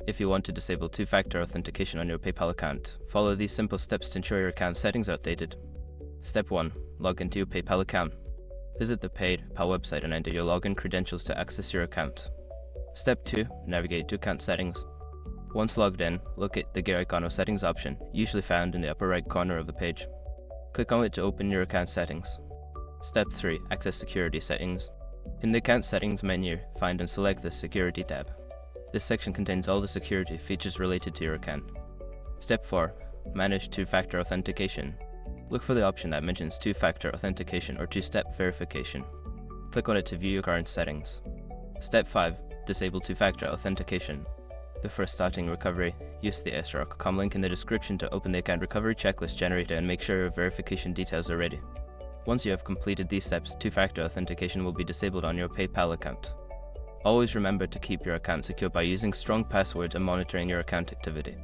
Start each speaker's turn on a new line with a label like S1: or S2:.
S1: If you want to disable two-factor authentication on your PayPal account, follow these simple steps to ensure your account settings are updated. Step 1. Log into your PayPal account. Visit the PayPal website and enter your login credentials to access your account. Step 2. Navigate to account settings. Once logged in, locate the gear icon or settings option, usually found in the upper right corner of the page. Click on it to open your account settings. Step 3. Access security settings. In the account settings menu, find and select the security tab. This section contains all the security features related to your account. Step 4. Manage two-factor authentication. Look for the option that mentions two-factor authentication or two-step verification. Click on it to view your current settings. Step 5. Disable two-factor authentication. Before starting recovery, use the sroc.com link in the description to open the account recovery checklist generator and make sure your verification details are ready. Once you have completed these steps, two-factor authentication will be disabled on your PayPal account. Always remember to keep your account secure by using strong passwords and monitoring your account activity.